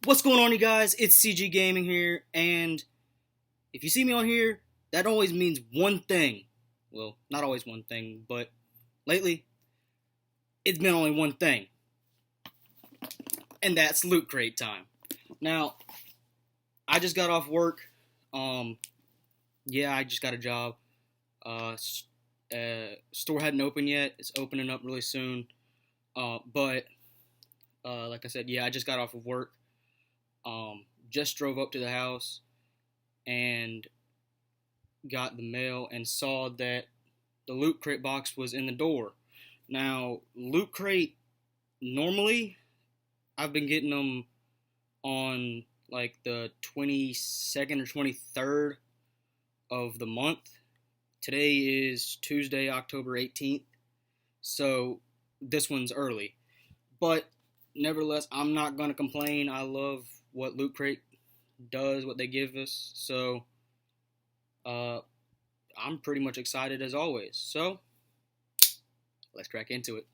What's going on, you guys? It's CG Gaming here, and if you see me on here, that always means one thing. Well, not always one thing, but lately, it's been only one thing, and that's Loot Crate time. Now, I just got off work. Yeah, I just got a job. Store hadn't opened yet. It's opening up really soon. But like I said, yeah, I just got off of work. Just drove up to the house and got the mail and saw that the Loot Crate box was in the door. Now, Loot Crate, normally, I've been getting them on like the 22nd or 23rd of the month. Today is Tuesday, October 18th, so this one's early. But nevertheless, I'm not going to complain. I love what Loot Crate does, what they give us, so I'm pretty much excited as always. So, let's crack into it.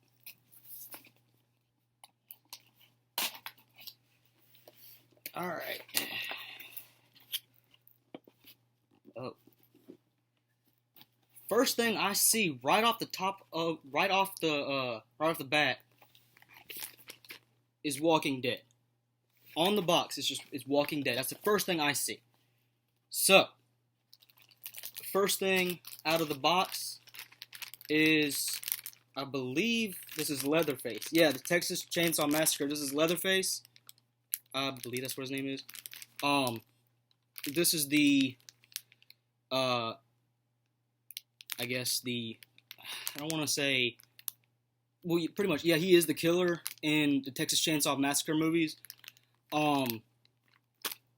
Alright. First thing I see right off the bat is Walking Dead. On the box, it's Walking Dead. That's the first thing I see. So, first thing out of the box is, I believe this is Leatherface. Yeah, the Texas Chainsaw Massacre. This is Leatherface. I believe that's what his name is. This is the, I don't want to say, well, pretty much, yeah, he is the killer in the Texas Chainsaw Massacre movies.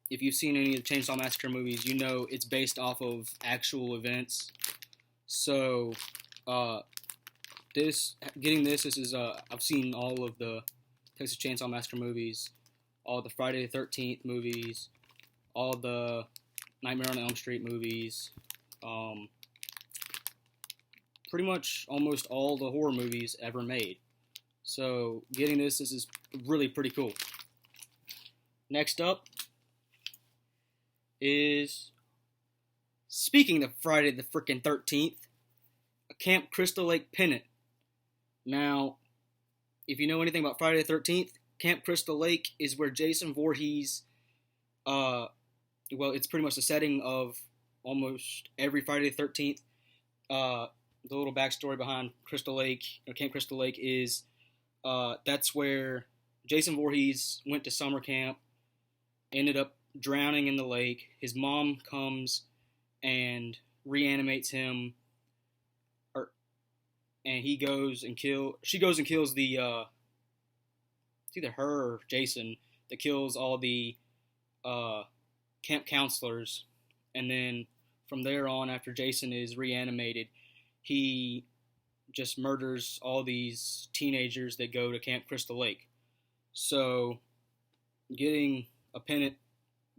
If you've seen any of the Chainsaw Massacre movies, you know it's based off of actual events. So, this is, I've seen all of the Texas Chainsaw Massacre movies, all the Friday the 13th movies, all the Nightmare on Elm Street movies, pretty much almost all the horror movies ever made. So, getting this is really pretty cool. Next up is, speaking of Friday the frickin' 13th, a Camp Crystal Lake pennant. Now, if you know anything about Friday the 13th, Camp Crystal Lake is where Jason Voorhees, it's pretty much the setting of almost every Friday the 13th. The little backstory behind Crystal Lake, or Camp Crystal Lake, is that's where Jason Voorhees went to summer camp, ended up drowning in the lake. His mom comes and reanimates him, and she goes and kills the, it's either her or Jason that kills all the camp counselors, and then from there on, after Jason is reanimated, he just murders all these teenagers that go to Camp Crystal Lake. So, getting a pennant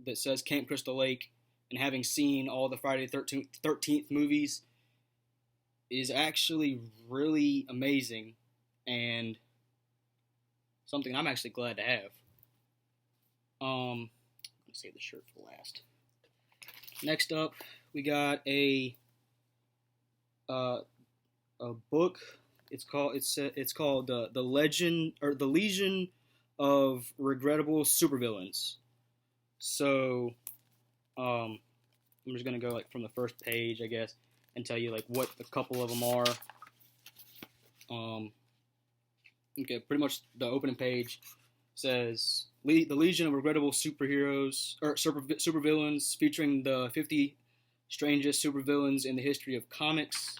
that says Camp Crystal Lake and having seen all the Friday the 13th movies is actually really amazing and something I'm actually glad to have. Let's save the shirt for last. Next up, we got a book. It's called the Legend, or the Legion of Regrettable Supervillains. So, I'm just gonna go like from the first page, I guess, and tell you like what a couple of them are. Okay, pretty much the opening page says the Legion of Regrettable Superheroes, or supervillains, featuring the 50 strangest supervillains in the history of comics.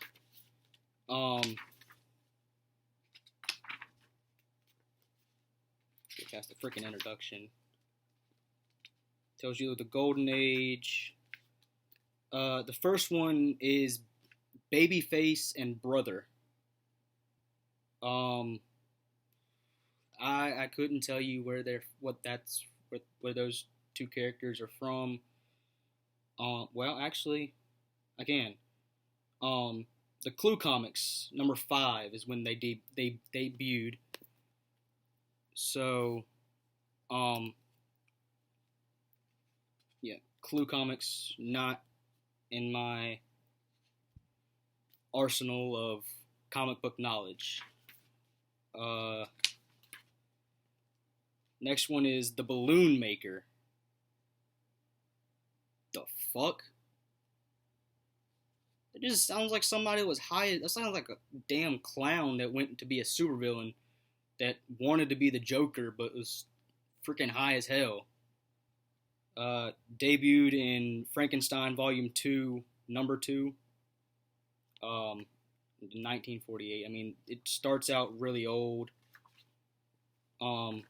Get past the freaking introduction. Tells you the Golden Age. The first one is Babyface and Brother. I couldn't tell you where those two characters are from. Well, actually, I can. The Clue Comics number 5 is when they debuted. So, yeah, Clue comics not in my arsenal of comic book knowledge. Uh, Next one is The Balloon Maker. The fuck? It just sounds like somebody was high. That sounds like a damn clown that went to be a supervillain that wanted to be the Joker but was freaking high as hell. Debuted in Frankenstein Volume 2, Number 2, in 1948. I mean, it starts out really old. And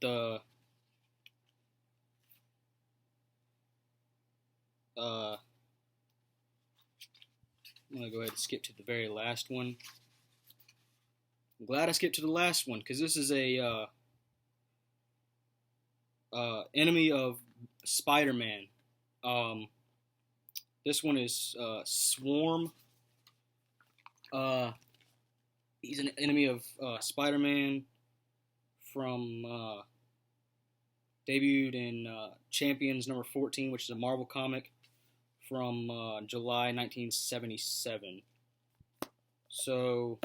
the I'm gonna go ahead and skip to the very last one. I'm glad I skipped to the last one because this is a enemy of Spider-Man. This one is Swarm. He's an enemy of Spider-Man from debuted in Champions number 14, which is a Marvel comic from July 1977. So,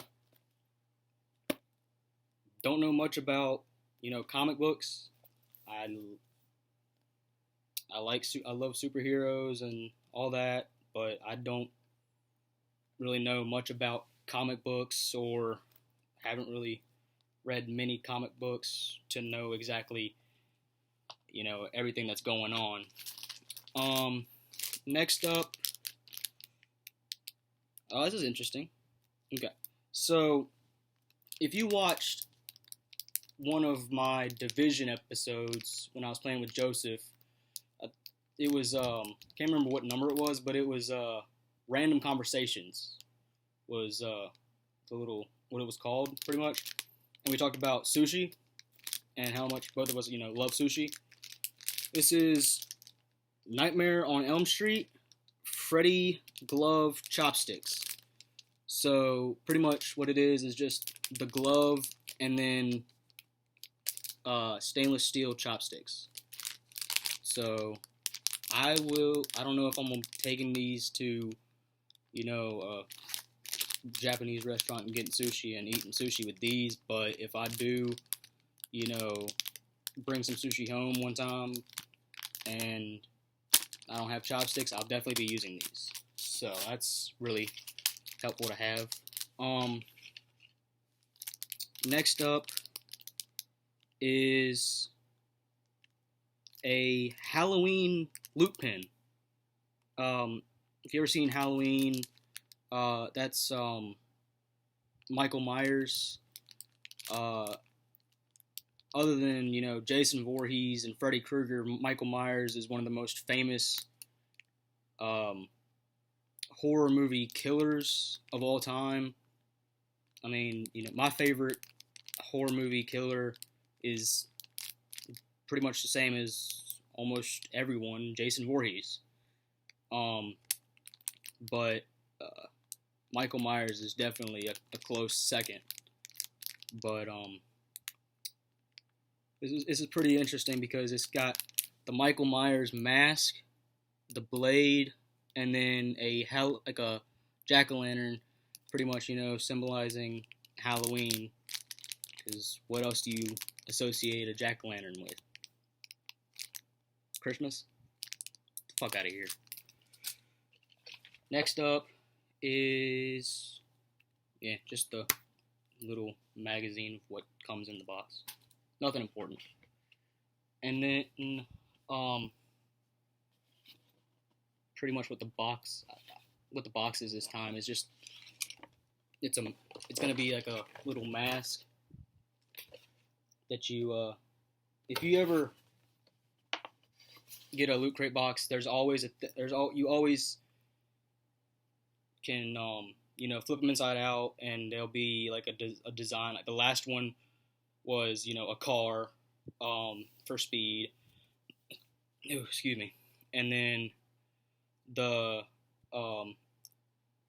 don't know much about, comic books. I love superheroes and all that, but I don't really know much about comic books, or haven't really read many comic books to know exactly, everything that's going on. Next up, this is interesting. Okay, so if you watched one of my Division episodes when I was playing with Joseph, it was can't remember what number it was, but it was Random Conversations was the little what it was called pretty much, and we talked about sushi and how much both of us love sushi. This is Nightmare on Elm Street, Freddy glove chopsticks. So pretty much what it is just the glove and then stainless steel chopsticks. So I don't know if I'm taking these to, Japanese restaurant and getting sushi and eating sushi with these, but if I do, bring some sushi home one time and I don't have chopsticks, I'll definitely be using these. So that's really helpful to have. Next up is a Halloween loot pen. If you ever seen Halloween, that's Michael Myers. Other than Jason Voorhees and Freddy Krueger, Michael Myers is one of the most famous horror movie killers of all time. I mean, my favorite horror movie killer is pretty much the same as almost everyone, Jason Voorhees. But Michael Myers is definitely a close second. But this is pretty interesting because it's got the Michael Myers mask, the blade, and then a jack-o'-lantern, pretty much symbolizing Halloween. Because what else do you associate a jack-o'-lantern with? Christmas? Get the fuck out of here. Next up is just the little magazine of what comes in the box. Nothing important. And then pretty much what the box is this time is just it's gonna be like a little mask that you if you ever get a Loot Crate box, you always can flip them inside out and there'll be like a design. Like the last one was a car for speed. Oh, excuse me. And then the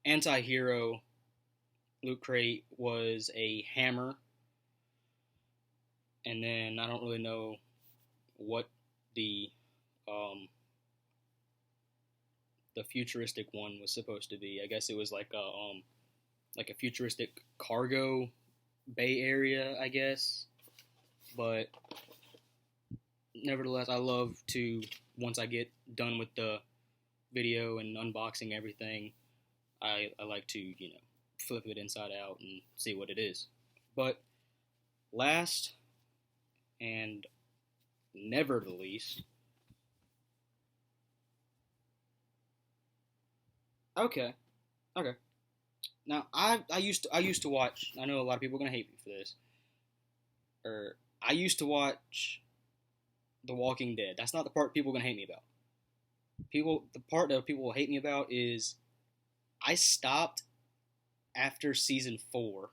anti-hero Loot Crate was a hammer. And then I don't really know what the um, the futuristic one was supposed to be. I guess it was like a futuristic cargo bay area, I guess. But nevertheless, I love to, once I get done with the video and unboxing everything, I like to, flip it inside out and see what it is. But last and never the least, okay, okay. Now I used to watch. I know a lot of people are gonna hate me for this. Or I used to watch The Walking Dead. That's not the part people are gonna hate me about. The part that people will hate me about is I stopped after season 4,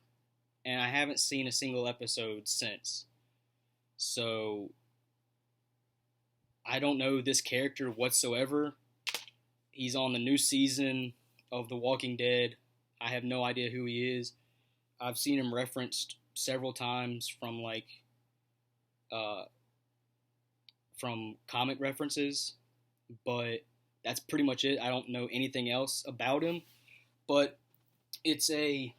and I haven't seen a single episode since. So I don't know this character whatsoever. He's on the new season of The Walking Dead. I have no idea who he is. I've seen him referenced several times uh, from comic references, but that's pretty much it. I don't know anything else about him. But it's a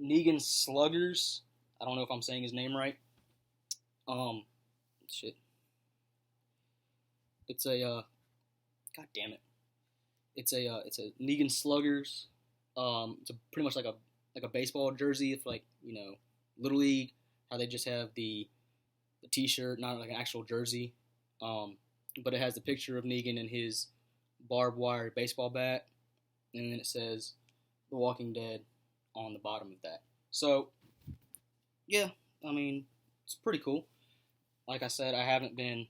Negan Sluggers. I don't know if I'm saying his name right. Shit. It's a God damn it. It's a Negan Sluggers. It's pretty much like a baseball jersey. It's like Little League, how they just have the T-shirt, not like an actual jersey. But it has the picture of Negan and his barbed wire baseball bat, and then it says The Walking Dead on the bottom of that. So yeah, I mean it's pretty cool. Like I said, I haven't been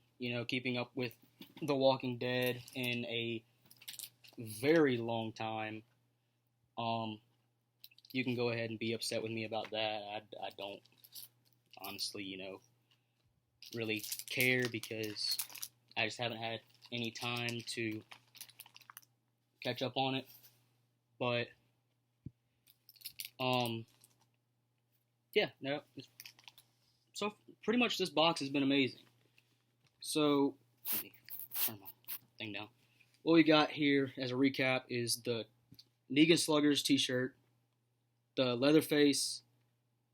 keeping up with The Walking Dead in a very long time. You can go ahead and be upset with me about that. I don't honestly, really care because I just haven't had any time to catch up on it. But yeah, no. So pretty much this box has been amazing. So let me turn my thing down. What we got here as a recap is the Negan Sluggers t-shirt, the Leatherface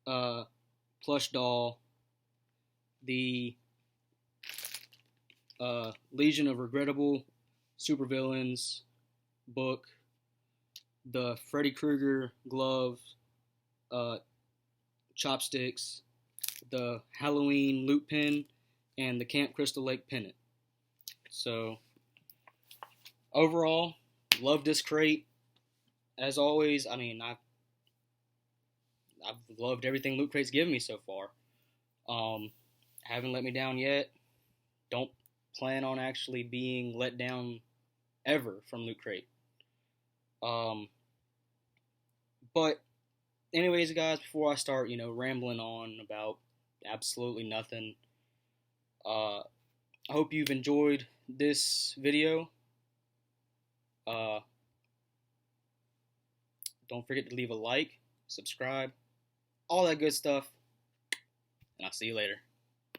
plush doll, the Legion of Regrettable Supervillains book, the Freddy Krueger glove, chopsticks, the Halloween loot pin, and the Camp Crystal Lake pennant. So overall, love this crate. As always, I mean, I've loved everything Loot Crate's given me so far. Haven't let me down yet. Don't plan on actually being let down ever from Loot Crate. But anyways, guys, before I start, rambling on about absolutely nothing, I hope you've enjoyed this video. Don't forget to leave a like, subscribe, all that good stuff, and I'll see you later.